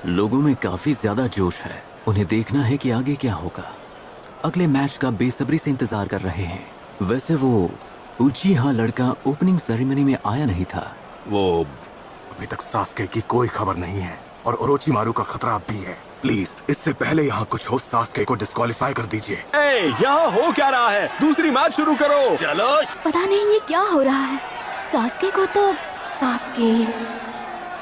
लोगों में काफी ज्यादा जोश है। उन्हें देखना है कि आगे क्या होगा। अगले मैच का बेसब्री से इंतजार कर रहे हैं। वैसे वो उचिहा लड़का ओपनिंग सेरेमनी में आया नहीं था। वो अभी तक सास्के की कोई खबर नहीं है और ओरोचिमारू का खतरा भी है। प्लीज इससे पहले यहाँ कुछ हो, सास्के को डिस्क्वालीफाई कर दीजिए। यहाँ हो क्या रहा है? दूसरी मैच शुरू करो। चलो। पता नहीं ये क्या हो रहा है। सास्के को तो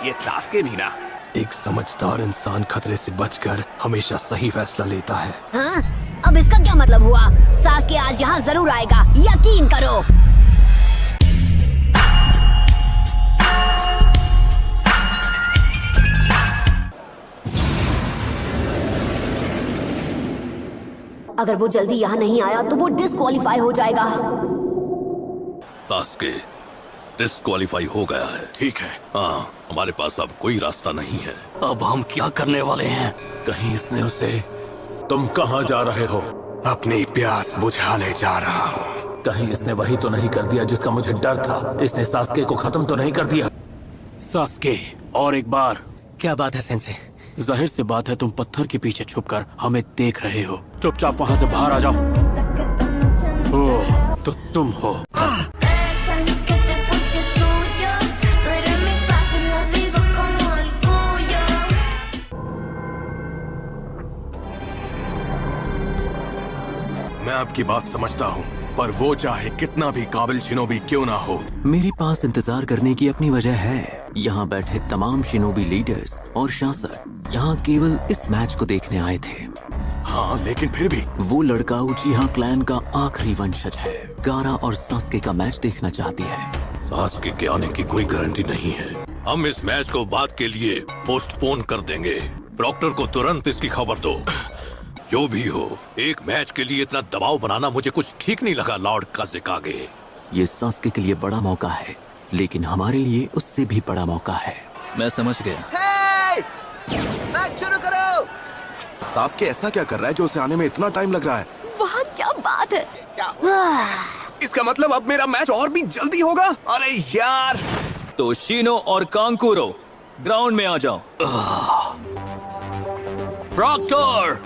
ये सास्के भी ना। एक समझदार इंसान खतरे से बचकर हमेशा सही फैसला लेता है। हाँ? अब इसका क्या मतलब हुआ? सास्के आज यहाँ जरूर आएगा, यकीन करो। अगर वो जल्दी यहाँ नहीं आया तो वो डिस्क्वालीफाई हो जाएगा। सास्के डिस्क्वालीफाई हो गया है। ठीक है। हाँ, हमारे पास अब कोई रास्ता नहीं है। अब हम क्या करने वाले हैं? कहीं इसने उसे... तुम कहाँ जा रहे हो? अपनी प्यास बुझाने जा रहा हूँ। कहीं इसने वही तो नहीं कर दिया जिसका मुझे डर था? इसने सास्के को खत्म तो नहीं कर दिया? सास्के, और एक बार। क्या बात है सेंसे? जाहिर सी बात है तुम पत्थर के पीछे छुपकर हमें देख रहे हो। चुपचाप वहाँ से बाहर आ जाओ। ओह, तो तुम हो। मैं आपकी बात समझता हूँ, पर वो चाहे कितना भी काबिल शिनोबी क्यों ना हो, मेरे पास इंतजार करने की अपनी वजह है। यहाँ बैठे तमाम शिनोबी लीडर्स और शासक यहाँ केवल इस मैच को देखने आए थे। हाँ, लेकिन फिर भी वो लड़का उचिहा क्लैन का आखिरी वंशज है। गारा और सास्के का मैच देखना चाहती है। सास्के के आने की कोई गारंटी नहीं है। हम इस मैच को बाद के लिए पोस्टपोन कर देंगे। प्रॉक्टर को तुरंत इसकी खबर दो। जो भी हो, एक मैच के लिए इतना दबाव बनाना मुझे कुछ ठीक नहीं लगा लॉर्ड काज़ेकागे। ये सास्के के लिए बड़ा मौका है, लेकिन हमारे लिए उससे भी बड़ा मौका है। मैं समझ गया। मैच शुरू करो। सास्के ऐसा क्या कर रहा है जो उसे आने में इतना टाइम लग रहा है? वहाँ क्या बात है? इसका मतलब अब मेरा मैच और भी जल्दी होगा। अरे यार। तो शिनो और कांकुरो ग्राउंड में आ जाओ। प्रॉक्टर,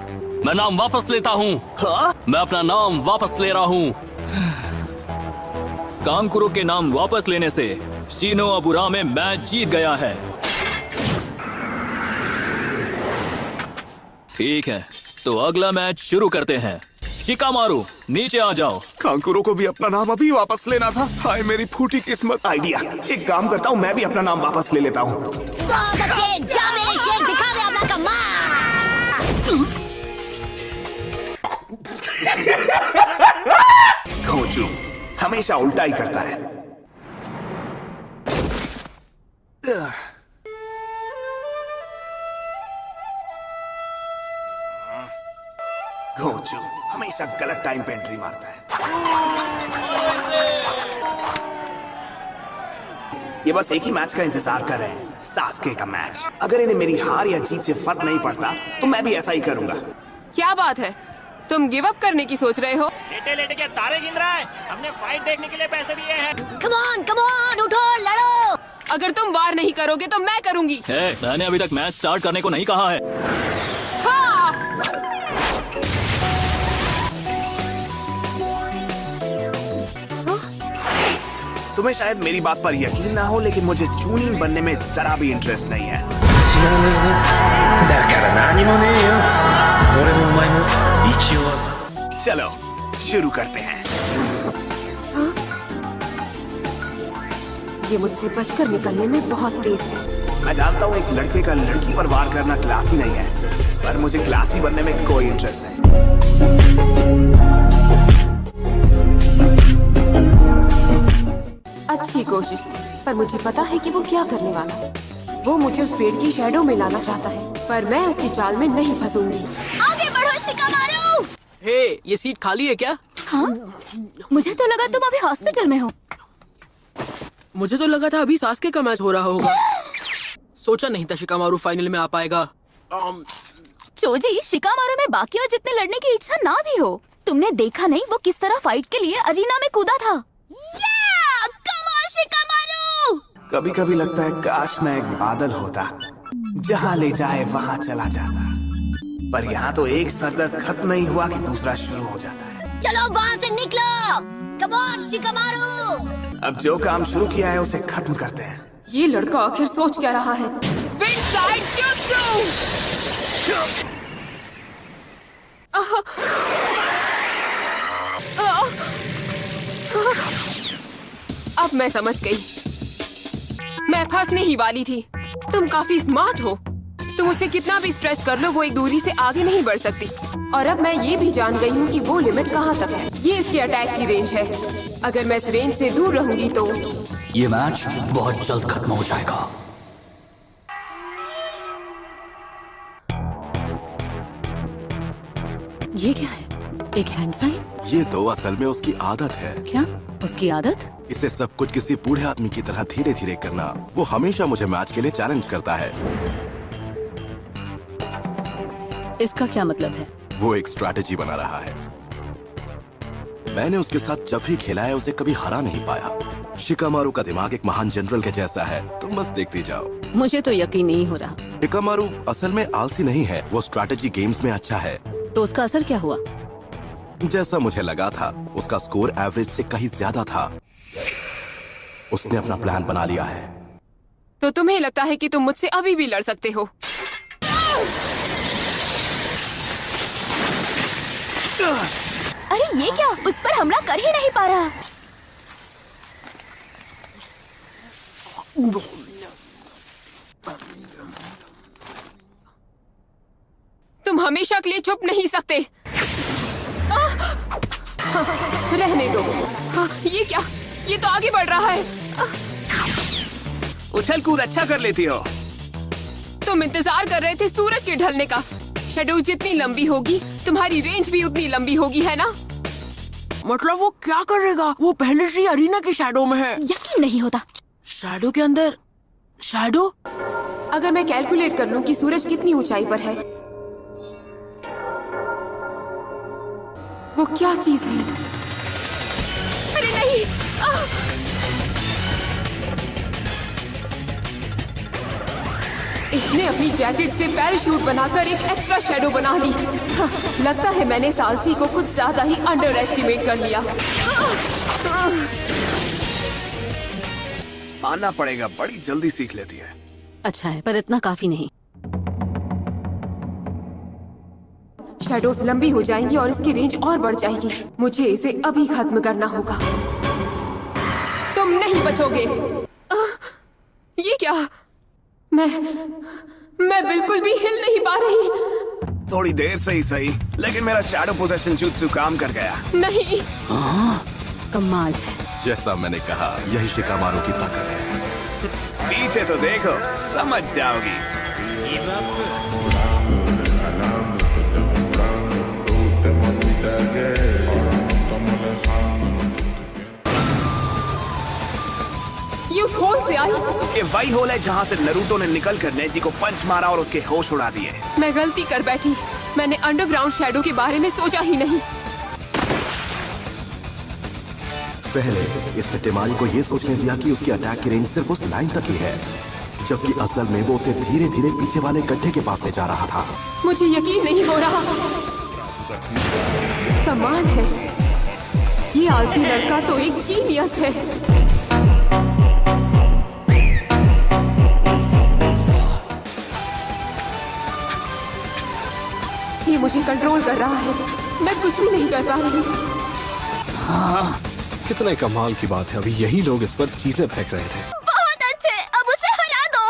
मैं नाम वापस लेता हूँ। हाँ? मैं अपना नाम वापस ले रहा हूँ। कांकुरो के नाम वापस लेने से शिनो अबुरा में मैच जीत गया है। ठीक है, तो अगला मैच शुरू करते हैं। शिकामारू, नीचे आ जाओ। कांकुरो को भी अपना नाम अभी वापस लेना था। हाय मेरी फूटी किस्मत। आइडिया, एक काम करता हूँ, मैं भी अपना नाम वापस ले लेता हूँ। जा मेरे शेर, दिखा दे अपना कमाल। खोजू हमेशा उल्टा ही करता है। घोंचू हमेशा गलत टाइम पे एंट्री मारता है। ये बस एक ही मैच का इंतजार कर रहे हैं, सास्के का मैच। अगर इन्हें मेरी हार या जीत से फर्क नहीं पड़ता तो मैं भी ऐसा ही करूंगा। क्या बात है, तुम गिव अप करने की सोच रहे हो? लेटे लेटे के तारे गिन रहा है। हमने फाइट देखने के लिए पैसे दिए हैं। कम ऑन, उठो, लड़ो। अगर तुम वार नहीं करोगे तो मैं करूंगी। मैंने अभी तक मैच स्टार्ट करने को नहीं कहा है। हाँ। तुम्हें शायद मेरी बात पर यकीन ना हो, लेकिन मुझे चूनिंग बनने में जरा भी इंटरेस्ट नहीं है। चलो शुरू करते हैं। ये मुझसे बचकर निकलने में बहुत तेज है। मैं जानता हूँ एक लड़के का लड़की पर वार करना क्लासी नहीं है, पर मुझे क्लासी बनने में कोई इंटरेस्ट नहीं। अच्छी कोशिश थी, पर मुझे पता है कि वो क्या करने वाला है। वो मुझे उस पेड़ की शैडो में लाना चाहता है, पर मैं उसकी चाल में नहीं फंसूंगी। आगे बढ़ो शिकामारू। ये सीट खाली है क्या? हाँ? मुझे तो लगा तुम अभी हॉस्पिटल में हो। मुझे तो लगा था अभी सास्के का मैच हो रहा होगा। सोचा नहीं था शिकामारू फाइनल में आ पाएगा। चोजी, शिकामारू में बाकियों जितने लड़ने की इच्छा ना भी हो, तुमने देखा नहीं वो किस तरह फाइट के लिए अरीना में कूदा था। Come on Shikamaru. कभी कभी लगता है काश मैं एक बादल होता जहाँ ले जाए वहाँ चला जाता। पर यहाँ तो एक सरदर्द खत्म नहीं हुआ कि दूसरा शुरू हो जाता है। चलो वहाँ से निकलो, कम ऑन शिकामारू। अब जो काम शुरू किया है उसे खत्म करते हैं। ये लड़का आखिर सोच क्या रहा है? विंडसाइड jutsu! अब मैं समझ गई। मैं फंसने ही वाली थी। तुम काफी स्मार्ट हो। तुम उसे कितना भी स्ट्रेच कर लो, वो एक दूरी से आगे नहीं बढ़ सकती। और अब मैं ये भी जान गई हूँ कि वो लिमिट कहाँ तक है। ये इसके अटैक की रेंज है। अगर मैं इस रेंज से दूर रहूंगी तो ये मैच बहुत जल्द खत्म हो जाएगा। ये क्या है? एक हैंड साइन? ये तो असल में उसकी आदत है। क्या उसकी आदत? इसे सब कुछ किसी बूढ़े आदमी की तरह धीरे धीरे करना। वो हमेशा मुझे मैच के लिए चैलेंज करता है। इसका क्या मतलब है? वो एक स्ट्रैटेजी बना रहा है। मैंने उसके साथ जब भी खेला है उसे कभी हरा नहीं पाया। शिकामारू का दिमाग एक महान जनरल के जैसा है। तुम बस देखती जाओ। मुझे तो यकीन नहीं हो रहा। शिकामारू असल में आलसी नहीं है, वो स्ट्रैटेजी गेम्स में अच्छा है। तो उसका असर क्या हुआ? जैसा मुझे लगा था, उसका स्कोर एवरेज से कहीं ज्यादा था। उसने अपना प्लान बना लिया है। तो तुम्हें लगता है कि तुम मुझसे अभी भी लड़ सकते हो? अरे ये क्या? उस पर हमला कर ही नहीं पा रहा। तुम हमेशा के लिए छुप नहीं सकते। रहने दो। ये क्या? ये तो आगे बढ़ रहा है। उछल कूद अच्छा कर लेती हो। तुम इंतजार कर रहे थे सूरज के ढलने का। शैडो जितनी लंबी होगी, तुम्हारी रेंज भी उतनी लंबी होगी, है ना? मतलब वो क्या करेगा? वो पहले से ही अरीना के शैडो में है। यकीन नहीं होता। शैडो के अंदर शैडो? अगर मैं कैलकुलेट कर लूं कि सूरज कितनी ऊंचाई पर है, वो क्या चीज है? अरे नहीं! इसने अपनी जैकेट से पैराशूट बनाकर एक एक्स्ट्रा शैडो बना ली। लगता है मैंने सालसी को कुछ ज्यादा ही अंडर एस्टिमेट कर लिया। मानना पड़ेगा, बड़ी जल्दी सीख लेती है। अच्छा है, पर इतना काफी नहीं। शैडोज लंबी हो जाएंगी और इसकी रेंज और बढ़ जाएगी। मुझे इसे अभी खत्म करना होगा। तुम नहीं बचोगे। ये क्या? मैं बिल्कुल भी हिल नहीं पा रही। थोड़ी देर से ही सही, लेकिन मेरा शैडो पोजेशन जुत्सु काम कर गया। नहीं। कमाल है। जैसा मैंने कहा, यही शिकामारू की ताकत है। पीछे तो देखो, समझ जाओगी। ये उस होल से आई। ये वही होल है जहाँ से नारुतो ने निकलकर नेजी को पंच मारा और उसके होश उड़ा दिए। मैं गलती कर बैठी। मैंने अंडरग्राउंड शैडो के बारे में सोचा ही नहीं। पहले इसने टेमारी को ये सोचने दिया कि उसकी अटैक की रेंज सिर्फ उस लाइन तक ही है, जबकि असल में वो उसे धीरे धीरे पीछे वाले गड्ढे के पास ले जा रहा था। मुझे यकीन नहीं हो रहा। कमाल है, ये आलसी लड़का तो एक जीनियस है। ये मुझे कंट्रोल कर रहा है। मैं कुछ भी नहीं कर पा रही। हाँ, कितने कमाल की बात है। अभी यही लोग इस पर चीजें फेंक रहे थे। बहुत अच्छे, अब उसे हरा दो।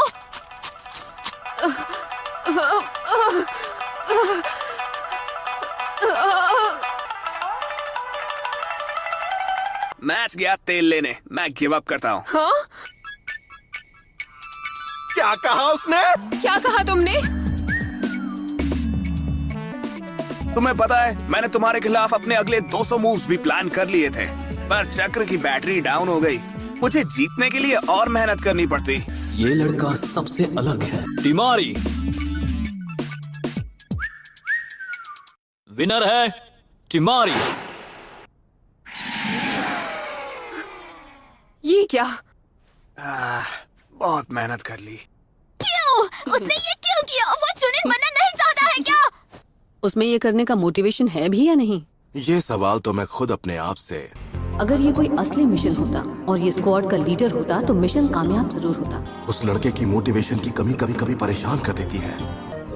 मैच गया तेल लेने। मैं गिव अप करता हूँ। हाँ? क्या कहा उसने? क्या कहा तुमने? तुम्हें पता है, मैंने तुम्हारे खिलाफ अपने अगले 200 मूव्स भी प्लान कर लिए थे, पर चक्र की बैटरी डाउन हो गई। मुझे जीतने के लिए और मेहनत करनी पड़ती। ये लड़का सबसे अलग है। टिमारी विनर है। टिमारी। ये क्या? बहुत मेहनत कर ली। क्यों? उसने ये क्यों किया? वो चुनिन बनना नहीं चाहता है क्या? उसमें ये करने का मोटिवेशन है भी या नहीं? ये सवाल तो मैं खुद अपने आप से। अगर ये कोई असली मिशन होता और ये स्क्वाड का लीडर होता तो मिशन कामयाब जरूर होता। उस लड़के की मोटिवेशन की कमी कभी कभी परेशान कर देती है।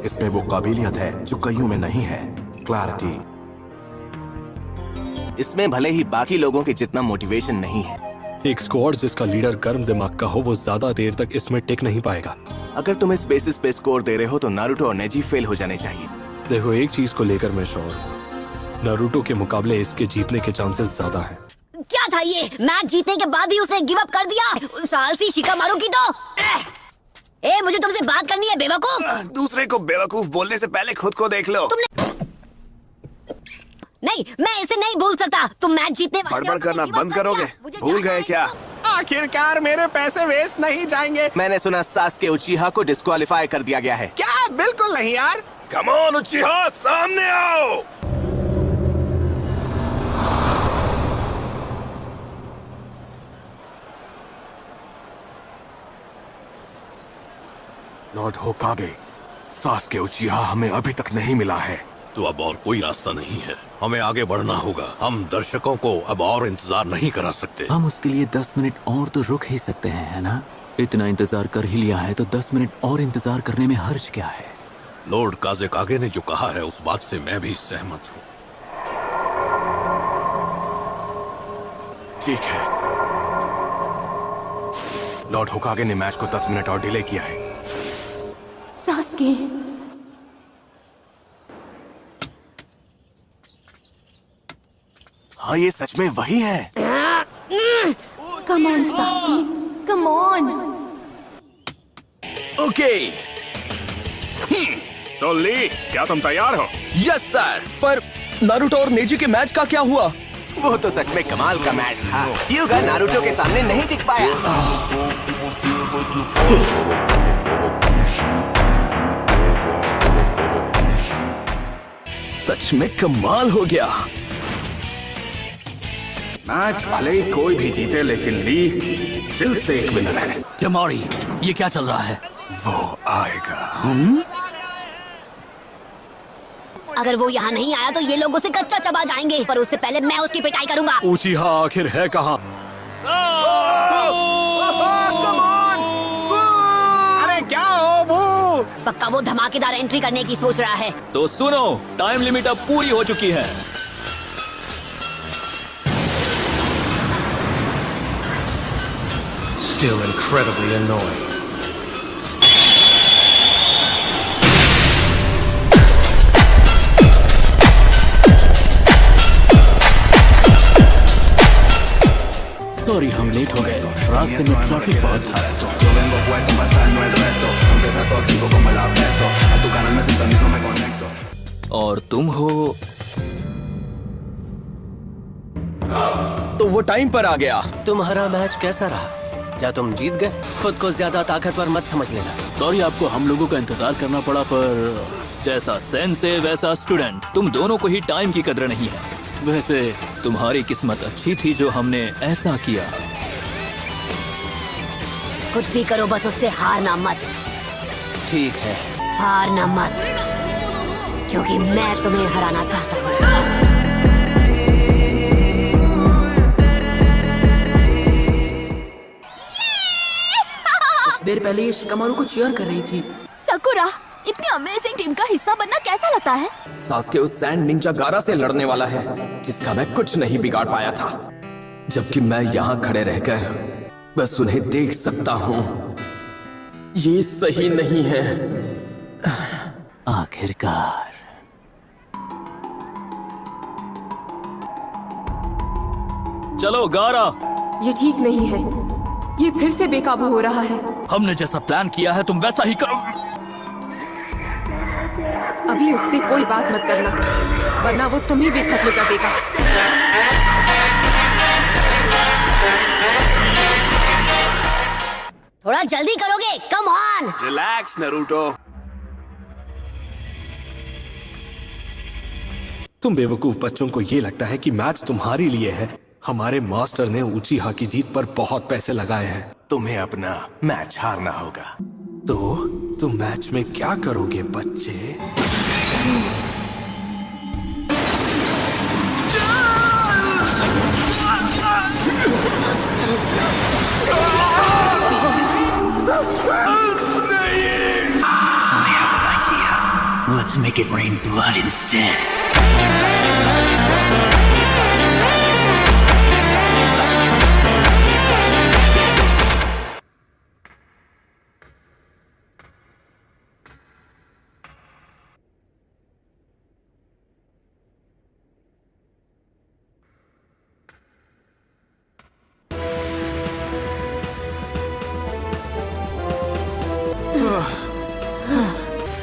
इसमें वो काबिलियत है जो कईयों में नहीं है, क्लैरिटी। इसमें भले ही बाकी लोगों के जितना मोटिवेशन नहीं है। एक स्क्वाड जिसका लीडर गर्म दिमाग का हो वो ज्यादा देर तक इसमें टिक नहीं पाएगा। अगर तुम इस बेसिस पे स्कोर दे रहे हो तो नारुतो और नेजी फेल हो जाने चाहिए। देखो, एक चीज को लेकर मैं श्योर हूँ, नारुतो के मुकाबले इसके जीतने के चांसेस ज्यादा हैं। क्या था ये? मैच जीतने के बाद भी उसने गिव अप कर दिया। उस सालसी शिकामारू की तो। ए, मुझे तुमसे बात करनी है बेवकूफ। दूसरे को बेवकूफ बोलने से पहले खुद को देख लो। नहीं, मैं इसे नहीं भूल सकता। तुम मैच जीतने वाले बड़बड़ करना बंद करोगे? भूल गए क्या? आखिरकार मेरे पैसे वेस्ट नहीं जाएंगे। मैंने सुना सास्के उचिहा को डिस्क्वालीफाई कर दिया गया है। क्या? बिल्कुल नहीं यार। कम ऑन उचिहा, सामने आओ। लॉर्ड होकागे, सास्के उचिहा हमें अभी तक नहीं मिला है। तो अब और कोई रास्ता नहीं है, हमें आगे बढ़ना होगा। हम दर्शकों को अब और इंतजार नहीं करा सकते। हम उसके लिए 10 मिनट और तो रुक ही सकते हैं, है ना? इतना इंतजार कर ही लिया है तो 10 मिनट और इंतजार करने में हर्ज क्या है? लॉर्ड काज़ेकागे ने जो कहा है उस बात से मैं भी सहमत हूँ। ठीक है, लॉर्ड होकागे ने मैच को 10 मिनट और डिले किया है। सास्के, हाँ, ये सच में वही है। Come on Sasuke, come on. Okay. तो ली, क्या तुम तैयार हो? Yes sir. पर नारुतो और नेजी के मैच का क्या हुआ? वो तो सच में कमाल का मैच था। युगा नारुतो के सामने नहीं टिक पाया। सच में कमाल हो गया। मैच भले ही कोई भी जीते लेकिन ली दिल से एक विनर है। टेमोरी, ये क्या चल रहा है? वो आएगा। अगर वो यहाँ नहीं आया तो ये लोग उसे कच्चा चबा जाएंगे, पर उससे पहले मैं उसकी पिटाई करूंगा। उचिहा आखिर है कहाँ? अरे क्या हो वो? पक्का वो धमाकेदार एंट्री करने की सोच रहा है। तो सुनो, टाइम लिमिट अब पूरी हो चुकी है। Still incredibly annoying. सॉरी, हम लेट हो गए, रास्ते में ट्रैफिक बहुत था। और तुम हो? तो वो टाइम पर आ गया। तुम्हारा मैच कैसा रहा? क्या तुम जीत गए? खुद को ज्यादा ताकतवर मत समझ लेना। सॉरी, आपको हम लोगों का इंतजार करना पड़ा, पर जैसा सेंसे वैसा स्टूडेंट, तुम दोनों को ही टाइम की कदर नहीं है। वैसे तुम्हारी किस्मत अच्छी थी जो हमने ऐसा किया। कुछ भी करो, बस उससे हारना मत। ठीक है, हारना मत, क्योंकि मैं तुम्हें हराना चाहता हूँ। देर पहले ये शिकामारू को चीयर कर रही थी। सकुरा, इतनी अमेजिंग टीम का हिस्सा बनना कैसा लगता है? सास्के उस सैंड निंजा गारा से लड़ने वाला है, जिसका मैं कुछ नहीं बिगाड़ पाया था, जबकि मैं यहाँ खड़े रहकर बस उन्हें देख सकता हूँ। ये सही नहीं है। आखिरकार चलो गारा। ये ठीक नहीं है, ये फिर से बेकाबू हो रहा है। हमने जैसा प्लान किया है तुम वैसा ही करो। अभी उससे कोई बात मत करना, वरना वो तुम्हें भी खत्म कर देगा। थोड़ा जल्दी करोगे? Come on. Relax Naruto. तुम बेवकूफ बच्चों को ये लगता है कि मैच तुम्हारे लिए है। हमारे मास्टर ने उचिहा की जीत पर बहुत पैसे लगाए हैं। तुम्हें अपना मैच हारना होगा। तो तुम मैच में क्या करोगे बच्चे? Let's make it rain blood instead.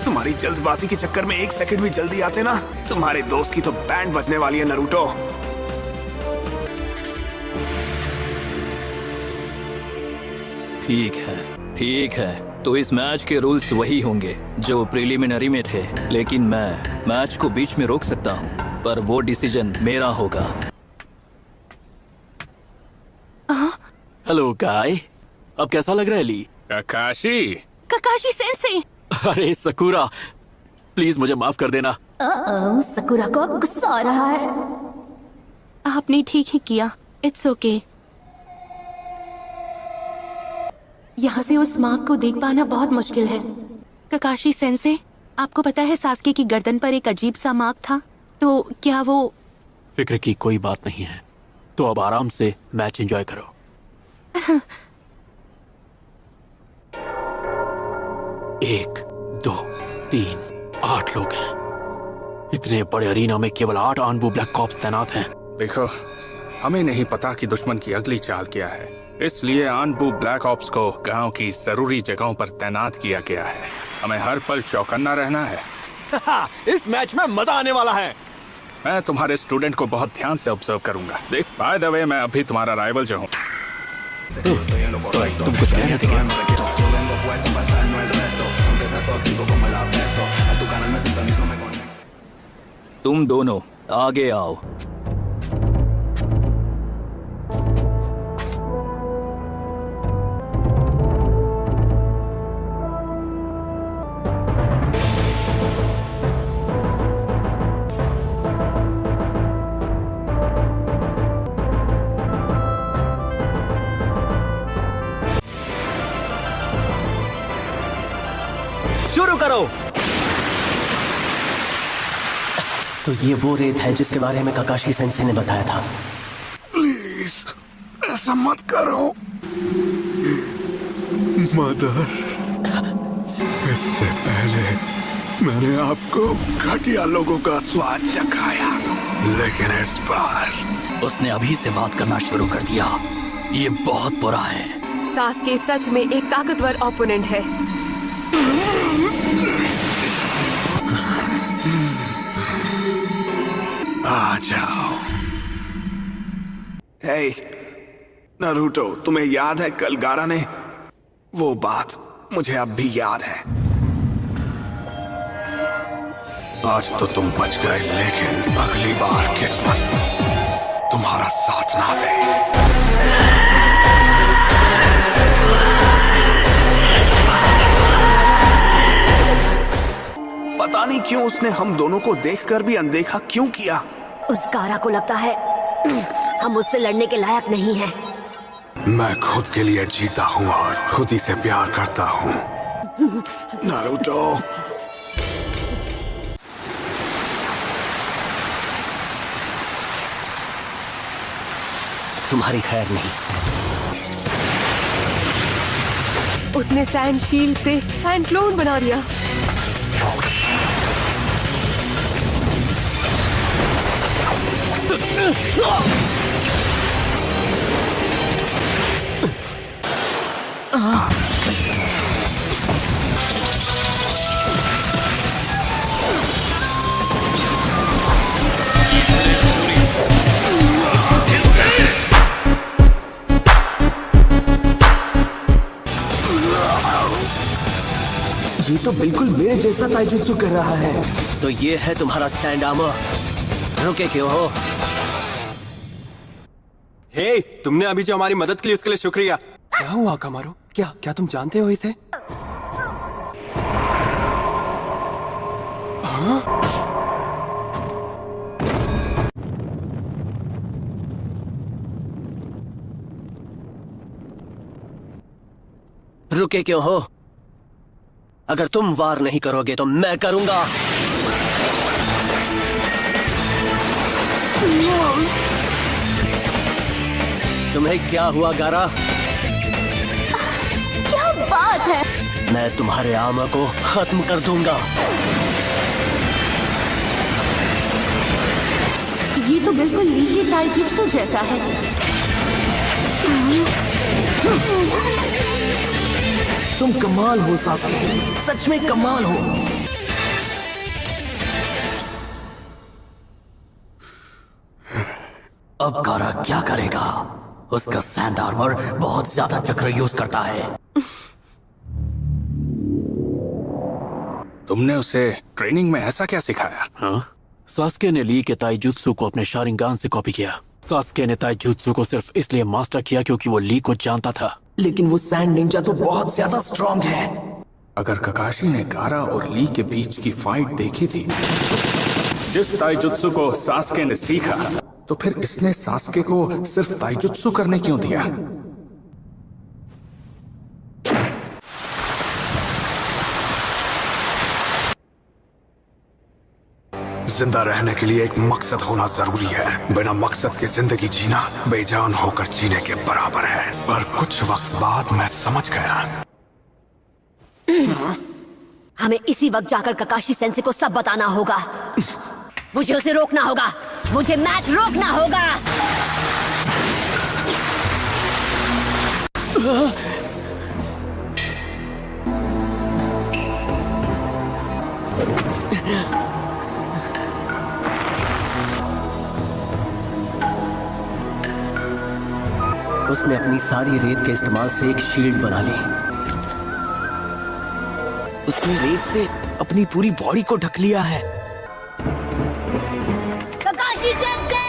तुम्हारी जल्दबाजी के चक्कर में 1 सेकंड भी जल्दी आते ना, तुम्हारे दोस्त की तो बैंड बजने वाली है नरूटो। ठीक है। तो इस मैच के रूल्स वही होंगे जो प्रिलिमिनरी में थे, लेकिन मैं मैच को बीच में रोक सकता हूँ, पर वो डिसीजन मेरा होगा। हेलो गाय, अब कैसा लग रहा है ली? Kakashi sensei. अरे सकुरा, प्लीज मुझे माफ कर देना। सकुरा को अब गुस्सा आ रहा है। आपने ठीक ही किया। It's okay. यहाँ से उस मार्क को देख पाना बहुत मुश्किल है। काकाशी सेंसे, आपको पता है सास्के की गर्दन पर एक अजीब सा मार्क था, तो क्या वो? फिक्र की कोई बात नहीं है, तो अब आराम से मैच एंजॉय करो। 1, 2, 3, 8 लोग हैं। इतने बड़े अरीना में केवल 8 आनबू ब्लैक कॉप्स तैनात हैं। देखो, हमें नहीं पता कि दुश्मन की अगली चाल क्या है, इसलिए आनबू ब्लैक ऑप्स को गांव की जरूरी जगहों पर तैनात किया गया है। हमें हर पल चौकन्ना रहना है। इस मैच में मजा आने वाला है। मैं तुम्हारे स्टूडेंट को बहुत ध्यान से ऑब्जर्व करूंगा। देख, बाय द वे, मैं अभी तुम्हारा राइवल जो हूँ। तुम कुछ कह रहे थे क्या? तुम दोनों आगे आओ। शुरू करो। तो ये वो रेत है जिसके बारे में काकाशी सेंसे ने बताया था। प्लीज ऐसा मत करो मदर। इससे पहले मैंने आपको घटिया लोगों का स्वाद चखाया, लेकिन इस बार उसने अभी से बात करना शुरू कर दिया। ये बहुत बुरा है। सास्के सच में एक ताकतवर ओपोनेंट है। आ जाओ। हे नारुतो, तुम्हें याद है कल गारा ने वो बात? मुझे अब भी याद है। आज तो तुम बच गए, लेकिन अगली बार किस्मत तुम्हारा साथ ना दे। पता नहीं क्यों उसने हम दोनों को देखकर भी अनदेखा क्यों किया। उस गारा को लगता है हम उससे लड़ने के लायक नहीं हैं। मैं खुद के लिए जीता हूँ और खुद ही से प्यार करता हूँ। नारुतो, तुम्हारी खैर नहीं। उसने सैंड शील्ड से सैंड क्लोन बना दिया। ये तो बिल्कुल मेरे जैसा ताइजुत्सु कर रहा है। तो ये है तुम्हारा सैंड आर्मर। रुके क्यों हो? हे, तुमने अभी जो हमारी मदद की उसके लिए शुक्रिया। क्या हुआ कामारो? क्या तुम जानते हो इसे? रुके क्यों हो? अगर तुम वार नहीं करोगे तो मैं करूंगा। तुम्हें क्या हुआ गारा? क्या बात है? मैं तुम्हारे आर्मर को खत्म कर दूंगा। ये तो बिल्कुल ली के ताइजुत्सु जैसा है। तुम कमाल हो सास्के, सच में कमाल हो। अब गारा क्या करेगा? उसका सैंड आर्मर बहुत ज्यादा चक्र यूज करता है। तुमने उसे ट्रेनिंग में ऐसा क्या सिखाया? हाँ, सास्के ने ली के ताइजुत्सु को अपने शारिंगान से कॉपी किया। सास्के ने ताइजुत्सु को सिर्फ इसलिए मास्टर किया क्योंकि वो ली को जानता था। लेकिन वो सैंड निंजा तो बहुत ज्यादा स्ट्रांग है। अगर ककाशी ने गारा और ली के बीच की फाइट देखी थी, जिस ताइजुत्सु को सास्के ने सीखा, तो फिर इसने सास्के को सिर्फ ताइजुत्सु करने क्यों दिया? जिंदा रहने के लिए एक मकसद होना जरूरी है। बिना मकसद के जिंदगी जीना बेजान होकर जीने के बराबर है। पर कुछ वक्त बाद मैं समझ गया। हमें इसी वक्त जाकर ककाशी सेंसे को सब बताना होगा। मुझे उसे रोकना होगा। मुझे मैच रोकना होगा। उसने अपनी सारी रेत के इस्तेमाल से एक शील्ड बना ली। उसने रेत से अपनी पूरी बॉडी को ढक लिया है। ककाशी सेंसे!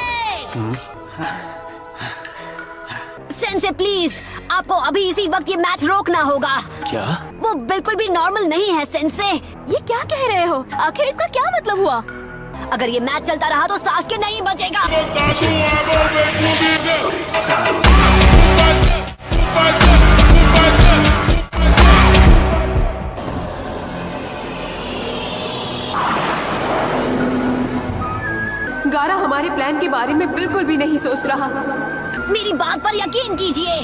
सेंसे प्लीज, आपको अभी इसी वक्त ये मैच रोकना होगा। क्या? वो बिल्कुल भी नॉर्मल नहीं है सेंसे। ये क्या कह रहे हो? आखिर इसका क्या मतलब हुआ? अगर ये मैच चलता रहा तो सास्के नहीं बचेगा। गारा हमारे प्लान के बारे में बिल्कुल भी नहीं सोच रहा। मेरी बात पर यकीन कीजिए।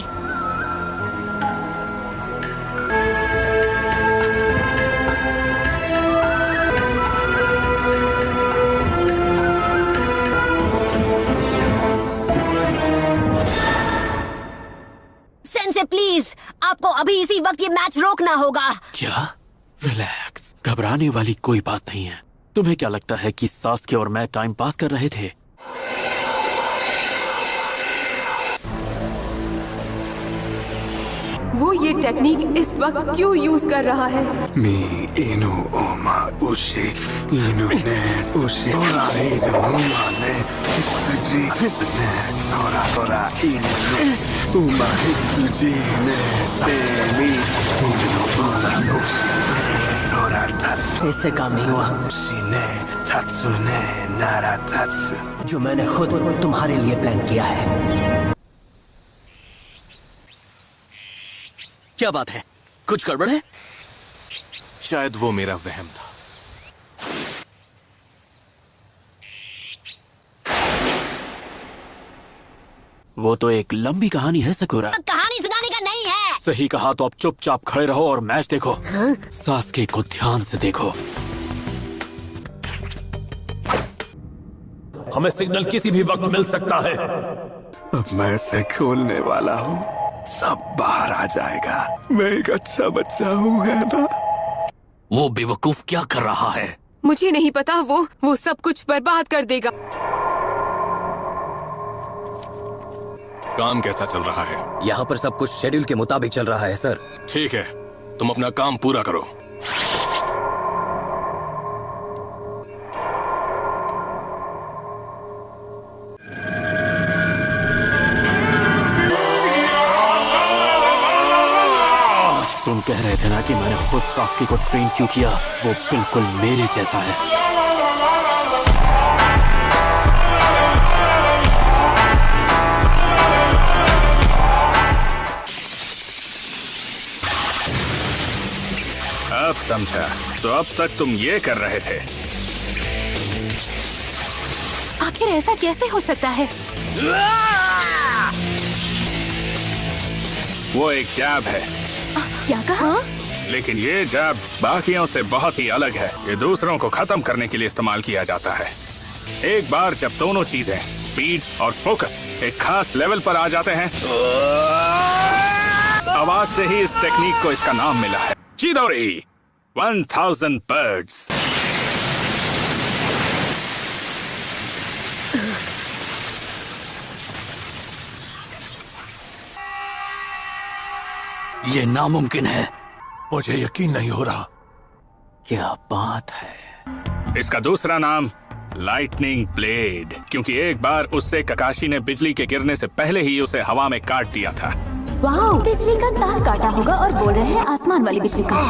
सेंसे प्लीज, आपको अभी इसी वक्त ये मैच रोकना होगा। क्या? रिलैक्स, घबराने वाली कोई बात नहीं है। तुम्हें क्या लगता है कि सास्के और मैं टाइम पास कर रहे थे? वो ये टेक्निक इस वक्त क्यों यूज कर रहा है? मी इनु ओमा उशी इनु ने उशी ओरा इनु ओमा ने हित्सुजी ने नोरा ओरा इनु ने ओमा हित्सुजी ने सेमी इनु ओरा उशी ने तोरा तात्सु। इससे काम नहीं हुआ। उशी ने तात्सु ने नारा तात्सु, जो मैंने खुद तुम्हारे लिए प्लान किया है। क्या बात है? कुछ गड़बड़ है? शायद वो मेरा वहम था। वो तो एक लंबी कहानी है सकुरा। कहानी सुनाने का नहीं है। सही कहा तो अब चुपचाप खड़े रहो और मैच देखो। हाँ? सास्के को ध्यान से देखो। हमें सिग्नल किसी भी वक्त मिल सकता है। अब मैं इसे खोलने वाला हूँ, सब बाहर आ जाएगा। मैं एक अच्छा बच्चा हूँ, है ना? वो बेवकूफ क्या कर रहा है? मुझे नहीं पता। वो सब कुछ बर्बाद कर देगा। काम कैसा चल रहा है? यहाँ पर सब कुछ शेड्यूल के मुताबिक चल रहा है सर। ठीक है, तुम अपना काम पूरा करो। तुम कह रहे थे ना कि मैंने खुद सास्के को ट्रेन क्यों किया? वो बिल्कुल मेरे जैसा है। अब समझा। तो अब तक तुम ये कर रहे थे। आखिर ऐसा कैसे हो सकता है? वो एक जैब है, क्या कहा? लेकिन ये जैब बाकियों से बहुत ही अलग है। ये दूसरों को खत्म करने के लिए इस्तेमाल किया जाता है। एक बार जब दोनों चीजें स्पीड और फोकस एक खास लेवल पर आ जाते हैं, आवाज से ही इस टेक्निक को इसका नाम मिला है। चिदोरी 1000 बर्ड्स। ये नामुमकिन है। मुझे यकीन नहीं हो रहा। क्या बात है। इसका दूसरा नाम लाइटनिंग ब्लेड, क्योंकि एक बार उससे ककाशी ने बिजली के गिरने से पहले ही उसे हवा में काट दिया था। वाह, बिजली का तार काटा होगा और बोल रहे हैं आसमान वाली बिजली का।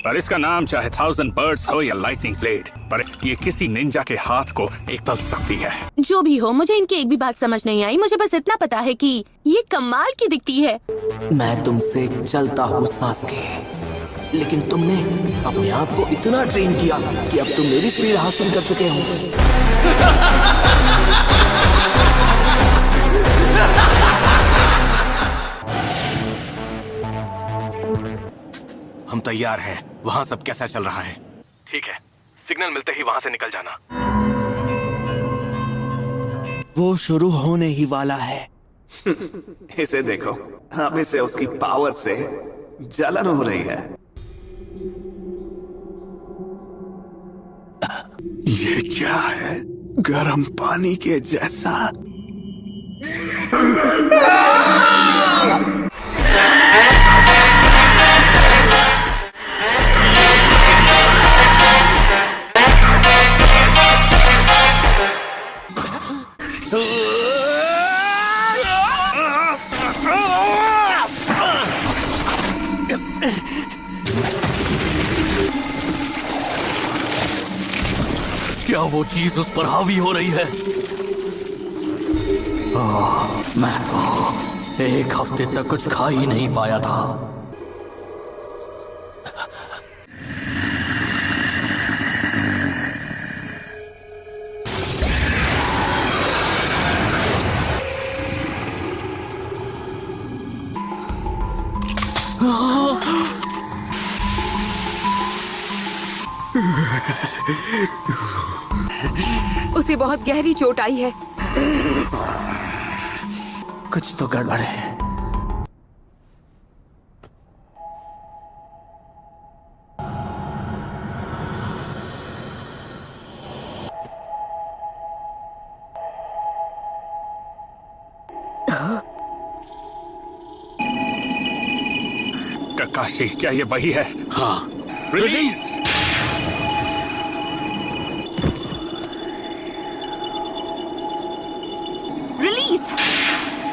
पर इसका नाम चाहे 1000 बर्ड्स हो या लाइटनिंग ब्लेड, पर ये किसी निंजा के हाथ को एक बदल सकती है। जो भी हो, मुझे इनकी एक भी बात समझ नहीं आई। मुझे बस इतना पता है कि ये कमाल की दिखती है। मैं तुमसे चलता हूँ सास्के, लेकिन तुमने अपने आप को इतना ट्रेन किया कि अब तुम मेरी स्पीड हासिल कर चुके हो। हम तैयार हैं। वहाँ सब कैसा चल रहा है? ठीक है, सिग्नल मिलते ही वहाँ से निकल जाना। वो शुरू होने ही वाला है। इसे देखो, अब इसे उसकी पावर से जलन हो रही है। ये क्या है? गर्म पानी के जैसा। क्या वो चीज उस पर हावी हो रही है? मैं तो एक हफ्ते तक कुछ खा ही नहीं पाया था। उसे बहुत गहरी चोट आई है। कुछ तो गड़बड़ है। ककाशी, क्या ये वही है? हाँ। रिलीज।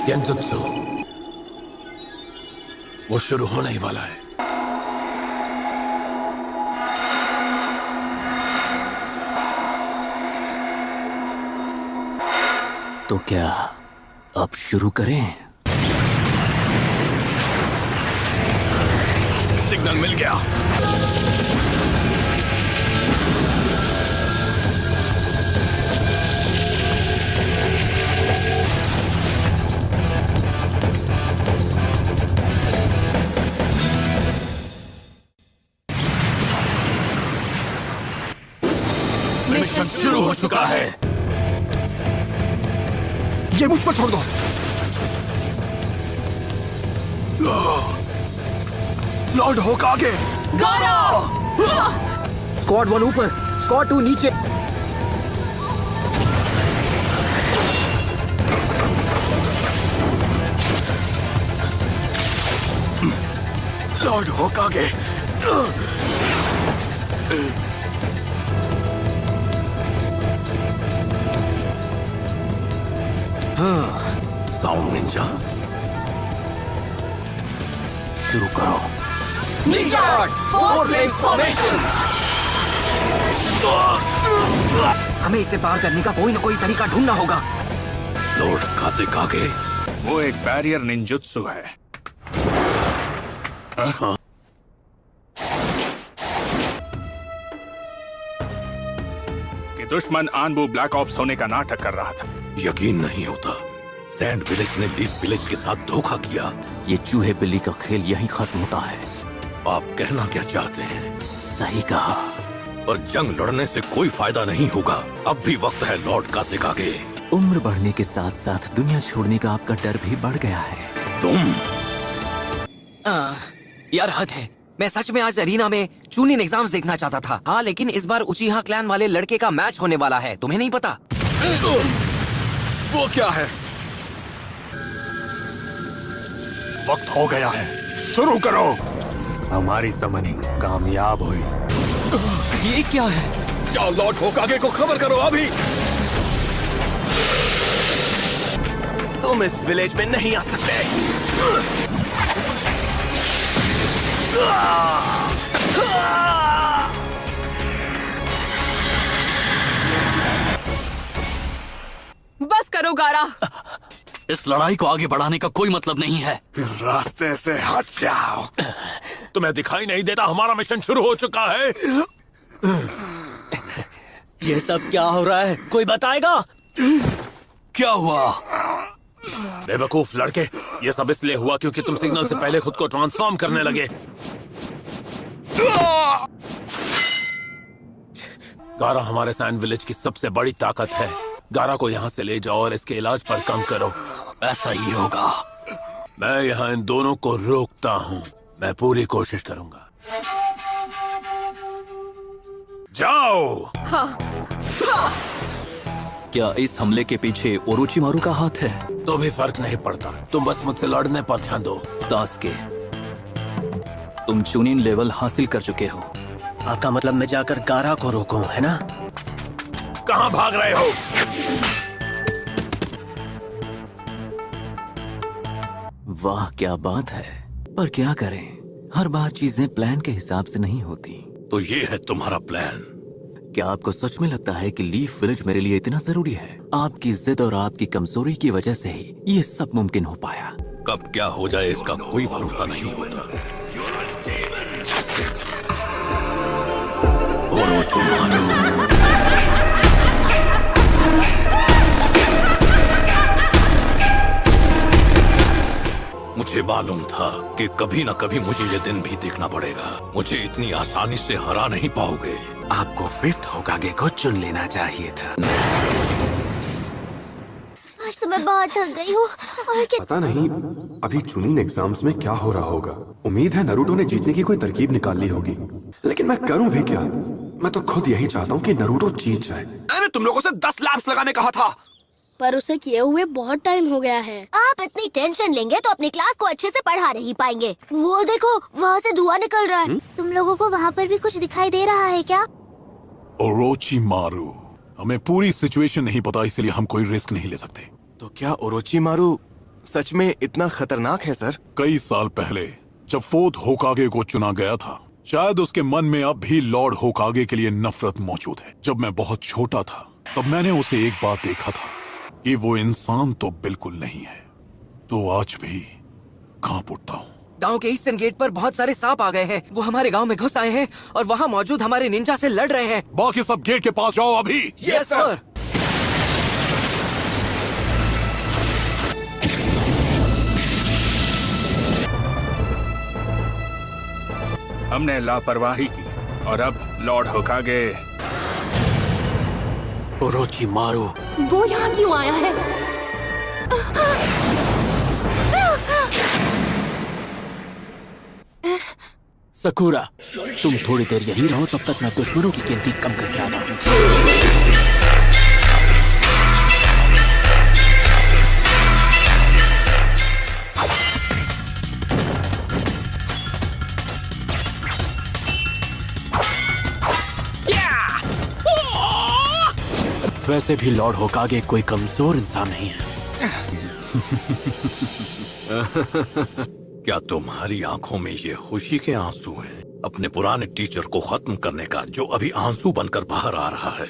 गेंजुत्सु, वो शुरू होने ही वाला है। तो क्या अब शुरू करें? सिग्नल मिल गया। मिशन शुरू हो चुका है। ये मुझ पर छोड़ दो। लॉर्ड होक आगे। स्क्वाड 1 ऊपर, स्क्वाड 2 नीचे। लॉर्ड होक आगे। साउंड निंजा, शुरू करो। हमें इसे पार करने का कोई ना कोई तरीका ढूंढना होगा। लॉर्ड काज़ेकागे? वो एक बैरियर निंजुत्सु है। हाँ? कि दुश्मन आनबू ब्लैक ऑप्स होने का नाटक कर रहा था। यकीन नहीं होता, सैंड विलेज ने लीफ विलेज के साथ धोखा किया। ये चूहे बिल्ली का खेल यही खत्म होता है। आप कहना क्या चाहते हैं? सही कहा। पर जंग लड़ने से कोई फायदा नहीं होगा। अब भी वक्त है लॉर्ड काज़ेकागे। उम्र बढ़ने के साथ साथ दुनिया छोड़ने का आपका डर भी बढ़ गया है। तुम यार हद है। मैं सच में आज अरीना में चूनिन एग्जाम्स देखना चाहता था। हाँ, लेकिन इस बार उचीहा क्लैन वाले लड़के का मैच होने वाला है। तुम्हें नहीं पता? वो क्या है? वक्त हो गया है, शुरू करो। हमारी समनिंग कामयाब हुई। ये क्या है? जाओ लॉर्ड होकागे को खबर करो अभी। तुम इस विलेज में नहीं आ सकते। बस करो गारा। इस लड़ाई को आगे बढ़ाने का कोई मतलब नहीं है। रास्ते से हट जाओ। तुम्हें दिखाई नहीं देता हमारा मिशन शुरू हो चुका है? ये सब क्या हो रहा है? कोई बताएगा? क्या हुआ? बेवकूफ लड़के, ये सब इसलिए हुआ क्योंकि तुम सिग्नल से पहले खुद को ट्रांसफॉर्म करने लगे। गारा हमारे सैंड विलेज की सबसे बड़ी ताकत है। गारा को यहाँ से ले जाओ और इसके इलाज पर काम करो। ऐसा ही होगा। मैं यहाँ इन दोनों को रोकता हूँ। मैं पूरी कोशिश करूंगा। जाओ। क्या इस हमले के पीछे ओरोचिमारू का हाथ है? तो भी फर्क नहीं पड़ता। तुम बस मुझसे लड़ने पर ध्यान दो। सास्के, तुम चूनिन लेवल हासिल कर चुके हो। आपका मतलब मैं जाकर गारा को रोकूं, है ना? कहाँ भाग रहे हो? वाह क्या बात है। पर क्या करें, हर बार चीजें प्लान के हिसाब से नहीं होती। तो ये है तुम्हारा प्लान? क्या आपको सच में लगता है कि लीफ विलेज मेरे लिए इतना जरूरी है? आपकी जिद और आपकी कमजोरी की वजह से ही ये सब मुमकिन हो पाया। कब क्या हो जाए इसका कोई भरोसा नहीं होता। ओरोचिमारू। मुझे मालूम था कि कभी न कभी मुझे ये दिन भी देखना पड़ेगा। मुझे इतनी आसानी से हरा नहीं पाओगे। आपको फिफ्थ होकागे को चुन लेना चाहिए था। आज तो मैं बहुत थक गई हूँ और पता नहीं अभी चुनिन एग्जाम्स में क्या हो रहा होगा। उम्मीद है नरूटो ने जीतने की कोई तरकीब निकाल ली होगी, लेकिन मैं करूं भी क्या? मैं तो खुद यही चाहता हूँ कि नरूटो जीत जाए। मैंने तुम लोगों से 10 लैप्स लगाने कहा था। पर उसे किए हुए बहुत टाइम हो गया है। आप इतनी टेंशन लेंगे तो अपनी क्लास को अच्छे से पढ़ा नहीं पाएंगे। वो देखो वहाँ से धुआं निकल रहा है। तुम लोगों को वहाँ पर भी कुछ दिखाई दे रहा है क्या? ओरोचिमारू, हमें पूरी सिचुएशन नहीं पता, इसलिए हम कोई रिस्क नहीं ले सकते। तो क्या ओरोचिमारू सच में इतना खतरनाक है सर? कई साल पहले जब फोर्थ होकागे को चुना गया था, शायद उसके मन में अब भी लॉर्ड होकागे के लिए नफरत मौजूद है। जब मैं बहुत छोटा था तब मैंने उसे एक बार देखा था कि वो इंसान तो बिल्कुल नहीं है, तो आज भी कांप उठता हूँ। गांव के ईस्टर्न गेट पर बहुत सारे सांप आ गए हैं। वो हमारे गांव में घुस आए हैं और वहाँ मौजूद हमारे निंजा से लड़ रहे हैं। बाकी सब गेट के पास जाओ अभी। Yes sir. हमने लापरवाही की और अब लॉर्ड होकागे। ओरोचिमारू, वो यहाँ क्यों आया है? सकुरा, तुम थोड़ी देर यहीं रहो, तब तक मैं दुश्मनों की गिनती कम करके आता हूँ। वैसे भी लॉर्ड होकागे कोई कमजोर इंसान नहीं है। क्या तुम्हारी आंखों में ये खुशी के आंसू हैं? अपने पुराने टीचर को खत्म करने का, जो अभी आंसू बनकर बाहर आ रहा है।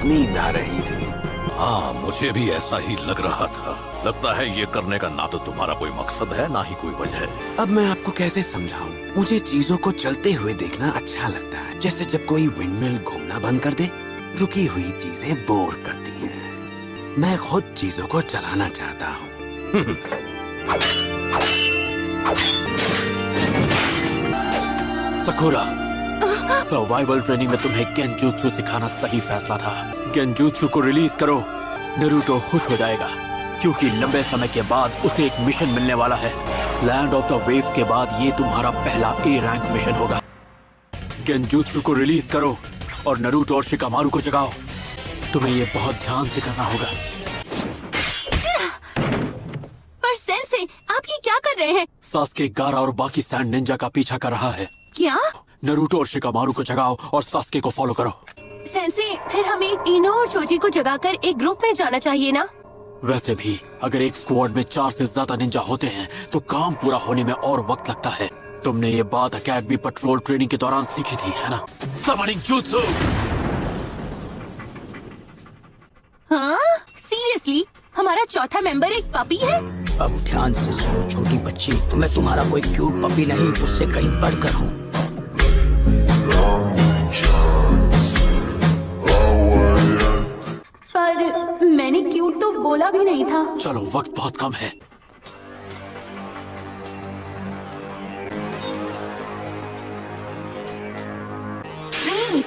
नींद आ रही थी। हाँ, मुझे भी ऐसा ही लग रहा था। लगता है ये करने का ना तो तुम्हारा कोई मकसद है, ना ही कोई वजह। अब मैं आपको कैसे समझाऊं? मुझे चीजों को चलते हुए देखना अच्छा लगता है, जैसे जब कोई विंडमिल घूमना बंद कर दे। रुकी हुई चीजें बोर करती हैं। मैं खुद चीजों को चलाना चाहता हूँ। सकुरा, सर्वाइवल ट्रेनिंग में तुम्हें गेंजुत्सु सिखाना सही फैसला था। गेंजुत्सु को रिलीज करो, नारुतो खुश हो जाएगा क्योंकि लंबे समय के बाद उसे एक मिशन मिलने वाला है। लैंड ऑफ द वेव्स के बाद ये तुम्हारा पहला ए रैंक मिशन होगा। गेंजुत्सु को रिलीज करो और नारुतो और शिकामारू को जगाओ। तुम्हें ये बहुत ध्यान से करना होगा। पर सेंसे, आप ये क्या कर रहे हैं? सास्के, गारा और बाकी सैंड निंजा का पीछा कर रहा है। क्या? नारुतो और शिकामारू को जगाओ और सास्के को फॉलो करो। सेंसे, फिर हमें इनो और चोजी को जगाकर एक ग्रुप में जाना चाहिए ना? वैसे भी अगर एक स्क्वाड में 4 से ज्यादा निंजा होते हैं तो काम पूरा होने में और वक्त लगता है। तुमने ये बात अकेडमी पेट्रोल ट्रेनिंग के दौरान सीखी थी, है ना? Summoning jutsu. हाँ? सीरियसली? हमारा चौथा मेंबर एक पपी है? अब ध्यान से सुनो छोटी बच्ची, मैं तुम्हारा कोई क्यूट पपी नहीं, उससे कहीं बढ़कर हूँ। पर मैंने क्यूट तो बोला भी नहीं था। चलो, वक्त बहुत कम है। प्लीज।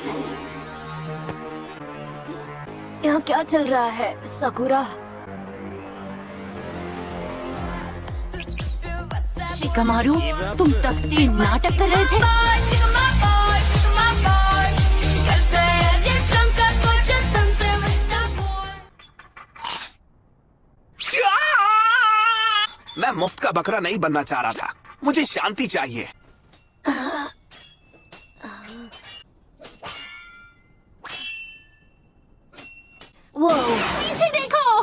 यहाँ क्या चल रहा है सकुरा? शिकामारू, तुम तब से नाटक कर रहे थे? मैं मुफ्त का बकरा नहीं बनना चाह रहा था। मुझे शांति चाहिए। वो पीछे देखो।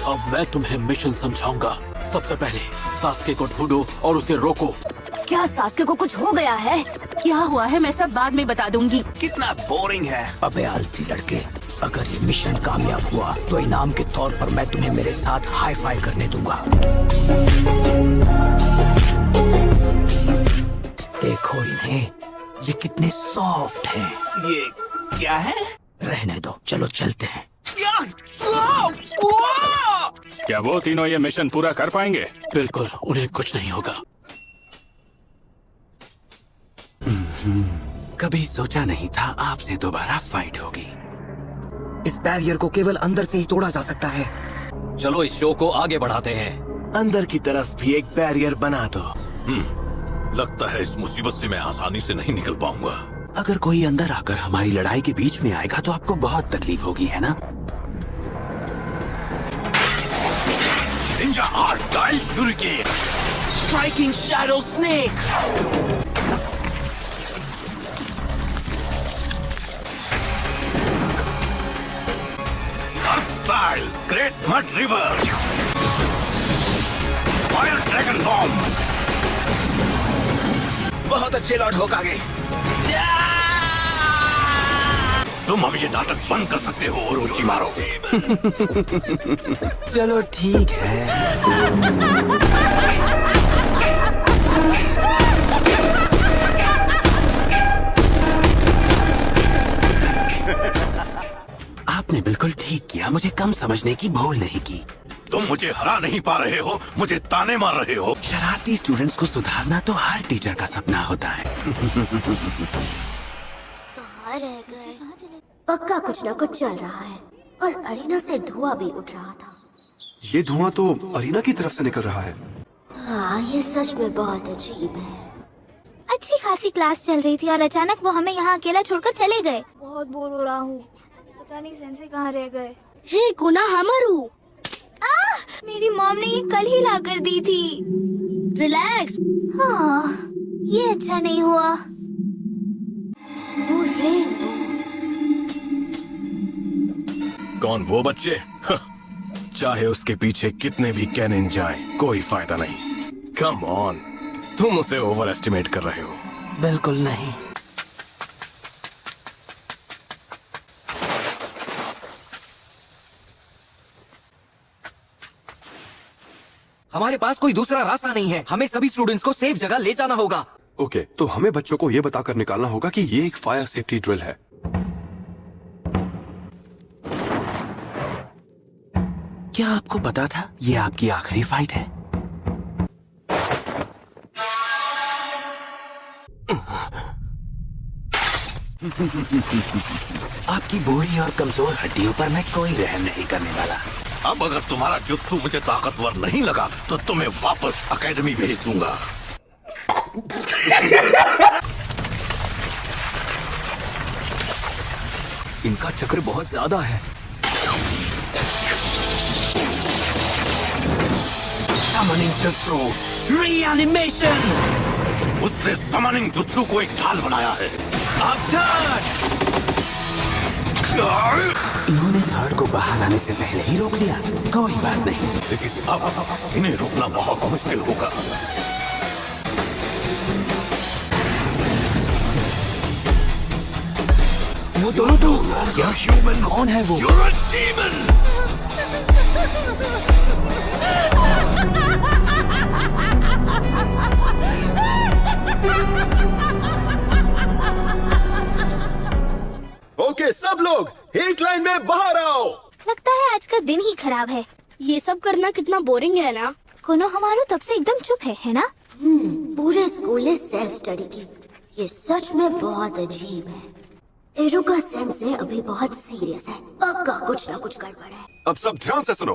अब मैं तुम्हें मिशन समझाऊंगा। सबसे पहले सास्के को ढूंढो और उसे रोको। क्या सास्के को कुछ हो गया है? क्या हुआ है मैं सब बाद में बता दूंगी। कितना बोरिंग है। अबे आलसी लड़के, अगर ये मिशन कामयाब हुआ तो इनाम के तौर पर मैं तुम्हें मेरे साथ हाई फाई करने दूंगा। देखो इन्हें, ये कितने सॉफ्ट हैं। ये क्या है? रहने दो, चलो चलते हैं। क्या वो तीनों ये मिशन पूरा कर पाएंगे? बिल्कुल, उन्हें कुछ नहीं होगा। कभी सोचा नहीं था आपसे दोबारा फाइट होगी। इस बैरियर को केवल अंदर से ही तोड़ा जा सकता है। चलो इस शो को आगे बढ़ाते हैं। अंदर की तरफ भी एक बैरियर बना दो। लगता है इस मुसीबत से मैं आसानी से नहीं निकल पाऊंगा। अगर कोई अंदर आकर हमारी लड़ाई के बीच में आएगा तो आपको बहुत तकलीफ होगी, है ना? Ninja art dial shuriken, striking shadow snake. Earth style great mud river, fire dragon bomb. बहुत अच्छे लॉर्ड होकागे। तुम अब ये नाटक बंद कर सकते हो ओरोचिमारू। चलो ठीक है। आपने बिल्कुल ठीक किया, मुझे कम समझने की भूल नहीं की। तुम मुझे हरा नहीं पा रहे हो, मुझे ताने मार रहे हो। शरारती स्टूडेंट्स को सुधारना तो हर टीचर का सपना होता है। कहाँ रह गए? पक्का कुछ न कुछ चल रहा है और अरीना से धुआं भी उठ रहा था। ये धुआं तो अरीना की तरफ से निकल रहा है। हाँ, ये सच में बहुत अजीब है। अच्छी खासी क्लास चल रही थी और अचानक वो हमें यहाँ अकेला छोड़कर चले गए। बहुत बोर हो रहा हूँ। पता नहीं सेंसे कहाँ रह गए। हे कोनोहामारू, मेरी मॉम ने ये कल ही ला कर दी थी। रिलैक्स। हाँ, ये अच्छा नहीं हुआ। वो रेनबो। कौन वो बच्चे? चाहे उसके पीछे कितने भी कैनन जाएं, कोई फायदा नहीं। कम ऑन, तुम उसे ओवर एस्टिमेट कर रहे हो। बिल्कुल नहीं। हमारे पास कोई दूसरा रास्ता नहीं है। हमें सभी स्टूडेंट्स को सेफ जगह ले जाना होगा। ओके, तो हमें बच्चों को ये बताकर निकालना होगा कि ये एक फायर सेफ्टी ड्रिल है। क्या आपको पता था ये आपकी आखिरी फाइट है? आपकी बूढ़ी और कमजोर हड्डियों पर मैं कोई रहम नहीं करने वाला। अब अगर तुम्हारा जुत्सु मुझे ताकतवर नहीं लगा तो तुम्हें वापस एकेडमी भेज दूंगा। इनका चक्र बहुत ज्यादा है। Summoning jutsu reanimation. उसने समनिंग जुत्सु को एक ढाल बनाया है। इन्होंने थर्ड को बाहर आने से पहले ही रोक लिया। कोई बात नहीं, लेकिन अब इन्हें रोकना बहुत मुश्किल होगा। वो दोनों तो क्या ह्यूमन? कौन है वो? You're a demon! ओके, सब लोग एक लाइन में बाहर आओ। लगता है आज का दिन ही खराब है। ये सब करना कितना बोरिंग है ना। कोनो हमारो तब से एकदम चुप है ना? पूरे स्कूल ने सेल्फ स्टडी की। ये सच में बहुत अजीब है। एरुका सेंसे अभी बहुत सीरियस है। पक्का कुछ ना कुछ गड़बड़ है। अब सब ध्यान से सुनो,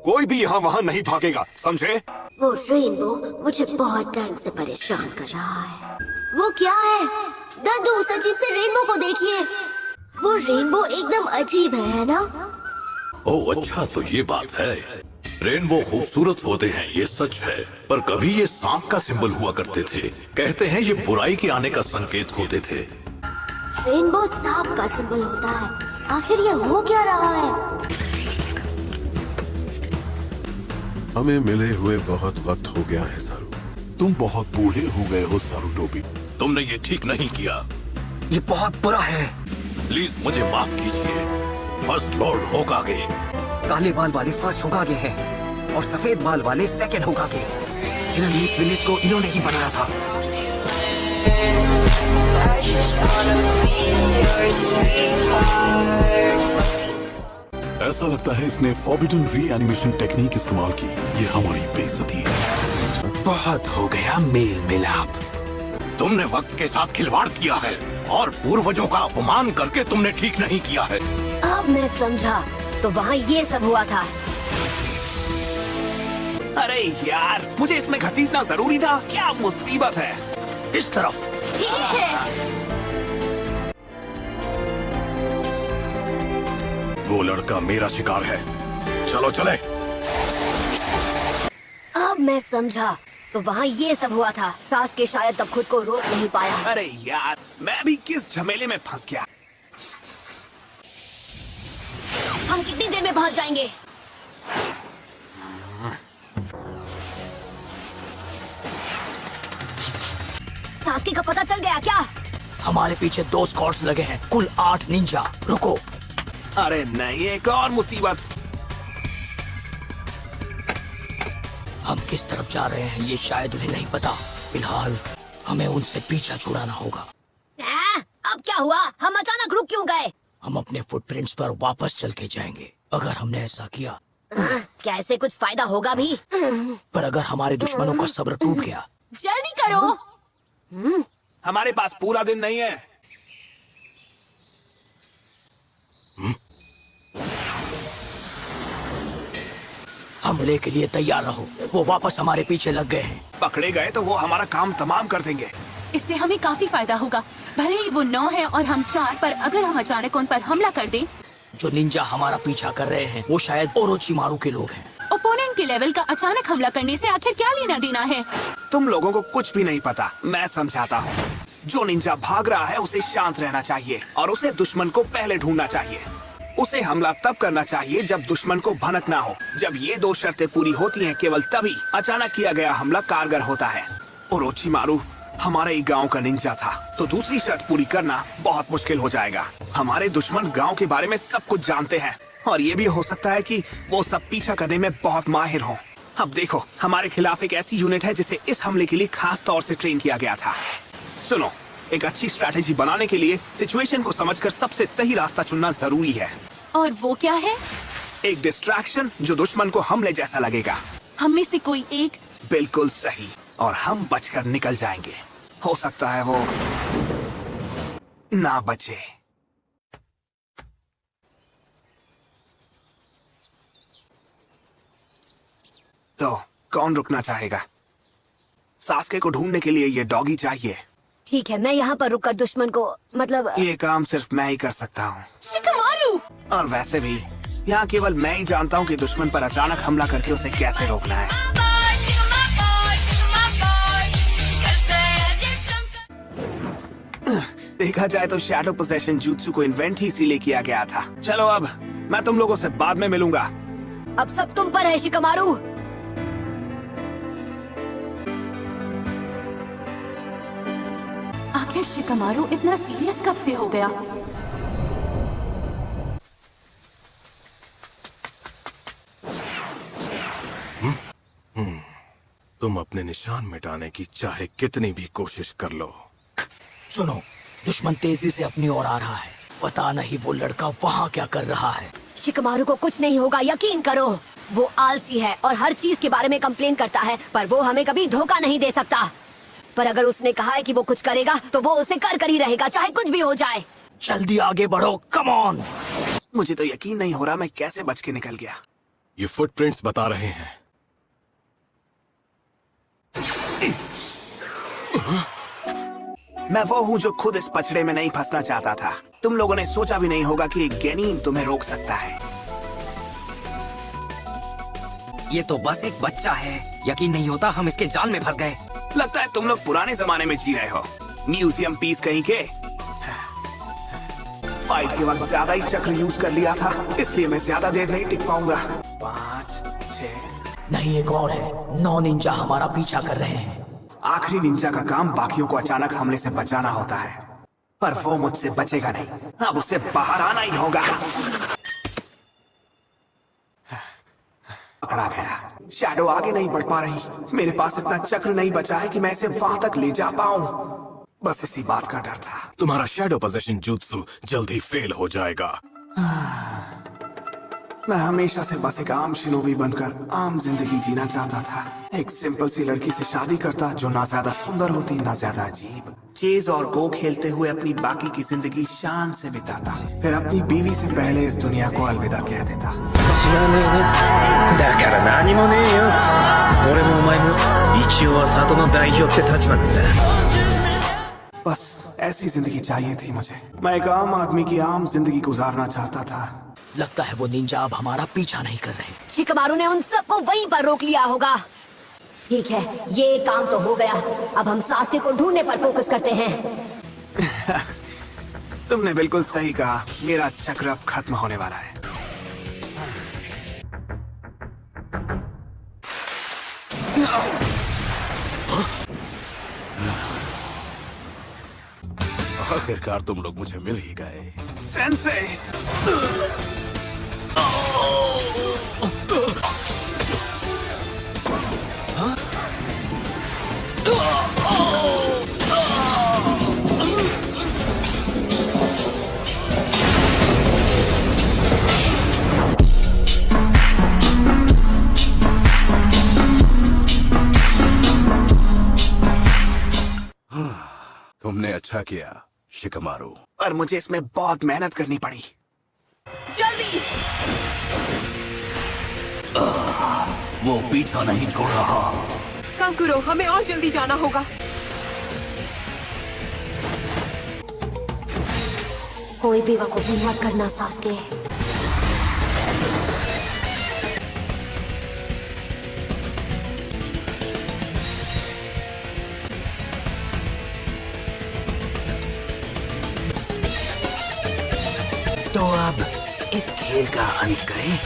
कोई भी यहाँ वहाँ नहीं भागेगा, समझे? वो रेनबो मुझे बहुत टाइम से परेशान कर रहा है। वो क्या है? दादू सचिन से रेनबो को देखिए। वो रेनबो एकदम अजीब है ना? ओह अच्छा, तो ये बात है। रेनबो खूबसूरत होते हैं, ये सच है, पर कभी ये सांप का सिंबल हुआ करते थे। कहते हैं ये बुराई के आने का संकेत होते थे। रेनबो सांप का सिंबल होता है। आखिर ये हो क्या रहा है? हमें मिले हुए बहुत वक्त हो गया है सारू। तुम बहुत बूढ़े हो गए हो सारू टोपी। तुमने ये ठीक नहीं किया। ये बहुत बुरा है। प्लीज मुझे माफ कीजिए। First Lord होकागे। काले बाल वाले फर्स्ट होकागे हैं और सफेद बाल वाले सेकंड होकागे। इन विलेज को इन्होंने ही बनाया था। ऐसा लगता है इसने फॉरबिडन रीएनिमेशन टेक्निक इस्तेमाल की। ये हमारी बेइज्जती है। बहुत हो गया मेल मिलाप। तुमने वक्त के साथ खिलवाड़ किया है और पूर्वजों का अपमान करके तुमने ठीक नहीं किया है। अब मैं समझा, तो वहाँ ये सब हुआ था। अरे यार, मुझे इसमें घसीटना जरूरी था। क्या मुसीबत है। इस तरफ। ठीक है। वो लड़का मेरा शिकार है। चलो चले। अब मैं समझा, तो वहाँ ये सब हुआ था। सास के शायद तब खुद को रोक नहीं पाया। अरे यार, मैं भी किस झमेले में फंस गया। हम कितनी देर में पहुँच जाएंगे? सास्की का पता चल गया क्या? हमारे पीछे 2 स्क्वाड्स लगे हैं, कुल 8 निंजा। रुको। अरे नहीं, एक और मुसीबत। हम किस तरफ जा रहे हैं ये शायद उन्हें नहीं पता। फिलहाल हमें उनसे पीछा छुड़ाना होगा। अब क्या हुआ? हम अचानक रुक क्यों गए? हम अपने फुटप्रिंट्स पर वापस चल के जाएंगे। अगर हमने ऐसा किया क्या इससे कुछ फायदा होगा भी? पर अगर हमारे दुश्मनों का सब्र टूट गया? जल्दी करो। हमारे पास पूरा दिन नहीं है। हमले के लिए तैयार रहो। वो वापस हमारे पीछे लग गए हैं। पकड़े गए तो वो हमारा काम तमाम कर देंगे। इससे हमें काफी फायदा होगा। भले ही वो 9 है और हम 4, पर अगर हम अचानक उन पर हमला कर दें। जो निंजा हमारा पीछा कर रहे हैं वो शायद ओरोचिमारू के लोग हैं। ओपोनेंट के लेवल का अचानक हमला करने से आखिर क्या लेना देना है? तुम लोगों को कुछ भी नहीं पता। मैं समझाता हूँ। जो निंजा भाग रहा है उसे शांत रहना चाहिए और उसे दुश्मन को पहले ढूंढना चाहिए। उसे हमला तब करना चाहिए जब दुश्मन को भनक ना हो। जब ये 2 शर्तें पूरी होती हैं, केवल तभी अचानक किया गया हमला कारगर होता है। ओरोचिमारू हमारे ही गांव का निंजा था, तो दूसरी शर्त पूरी करना बहुत मुश्किल हो जाएगा। हमारे दुश्मन गांव के बारे में सब कुछ जानते हैं और ये भी हो सकता है कि वो सब पीछा करने में बहुत माहिर हों। अब देखो, हमारे खिलाफ एक ऐसी यूनिट है जिसे इस हमले के लिए खास तौर से ट्रेन किया गया था। सुनो, एक अच्छी स्ट्रैटेजी बनाने के लिए सिचुएशन को समझकर सबसे सही रास्ता चुनना जरूरी है। और वो क्या है? एक डिस्ट्रैक्शन जो दुश्मन को हमले जैसा लगेगा। हम में से कोई एक? बिल्कुल सही, और हम बचकर निकल जाएंगे। हो सकता है वो ना बचे। तो कौन रुकना चाहेगा? सास्के को ढूंढने के लिए ये डॉगी चाहिए। ठीक है, मैं यहाँ पर रुककर दुश्मन को मतलब ये काम सिर्फ मैं ही कर सकता हूँ। शिकमारू! और वैसे भी यहाँ केवल मैं ही जानता हूँ कि दुश्मन पर अचानक हमला करके उसे कैसे रोकना है। देखा जाए तो शैडो पोजेशन jutsu को इन्वेंट ही इसीलिए किया गया था। चलो अब मैं तुम लोगों से बाद में मिलूंगा। अब सब तुम पर है शिकमारू। आखिर शिकमारू इतना सीरियस कब से हो गया? तुम अपने निशान मिटाने की चाहे कितनी भी कोशिश कर लो। सुनो, दुश्मन तेजी से अपनी ओर आ रहा है। पता नहीं वो लड़का वहाँ क्या कर रहा है। शिकमारू को कुछ नहीं होगा, यकीन करो। वो आलसी है और हर चीज के बारे में कंप्लेन करता है, पर वो हमें कभी धोखा नहीं दे सकता। पर अगर उसने कहा है कि वो कुछ करेगा तो वो उसे कर ही रहेगा, चाहे कुछ भी हो जाए। जल्दी आगे बढ़ो, कम ऑन। मुझे तो यकीन नहीं हो रहा मैं कैसे बच के निकल गया। ये फुटप्रिंट्स बता रहे हैं। मैं वो हूँ जो खुद इस पचड़े में नहीं फंसना चाहता था। तुम लोगों ने सोचा भी नहीं होगा कि एक गेनीन तुम्हें रोक सकता है। ये तो बस एक बच्चा है। यकीन नहीं होता हम इसके जाल में फंस गए। लगता है तुम लोग पुराने जमाने में जी रहे हो। म्यूजियम पीस कहीं के। फाइट के वक्त ज्यादा ही चक्र यूज कर लिया था, इसलिए मैं ज्यादा देर नहीं टिक पाऊंगा। 5, 6। नहीं, एक और है। 9 निंजा हमारा पीछा कर रहे हैं। आखिरी निंजा का काम बाकियों को अचानक हमले से बचाना होता है, पर वो मुझसे बचेगा नहीं। अब उसे बाहर आना ही होगा। पकड़ा गया। शैडो आगे नहीं बढ़ पा रही। मेरे पास इतना चक्र नहीं बचा है कि मैं इसे वहां तक ले जा पाऊं। बस इसी बात का डर था। तुम्हारा शैडो पोजेशन jutsu जल्द ही फेल हो जाएगा। मैं हमेशा से बस एक आम शिनोबी बनकर आम जिंदगी जीना चाहता था। एक सिंपल सी लड़की से शादी करता जो ना ज्यादा सुंदर होती ना ज्यादा अजीब। चेज और गो खेलते हुए अपनी बाकी की जिंदगी शान से बिताता, फिर अपनी बीवी से पहले इस दुनिया को अलविदा कह देता। बस ऐसी जिंदगी चाहिए थी मुझे। मैं एक आम आदमी की आम जिंदगी गुजारना चाहता था। लगता है वो निंजा अब हमारा पीछा नहीं कर रहे। शिकमारू ने उन सबको वहीं पर रोक लिया होगा। ठीक है, ये काम तो हो गया। अब हम सास्के को ढूंढने पर फोकस करते हैं। तुमने बिल्कुल सही कहा। मेरा चक्र अब खत्म होने वाला है। आखिरकार तुम लोग मुझे मिल ही गए। सेंसे! तुमने अच्छा किया शिकमारू, पर मुझे इसमें बहुत मेहनत करनी पड़ी। जल्दी! वो पीछा नहीं छोड़ रहा। कांकुरो, हमें और जल्दी जाना होगा। कोई भी वकूफी मत करना सास्के। तो अब इस खेल का अंत करें।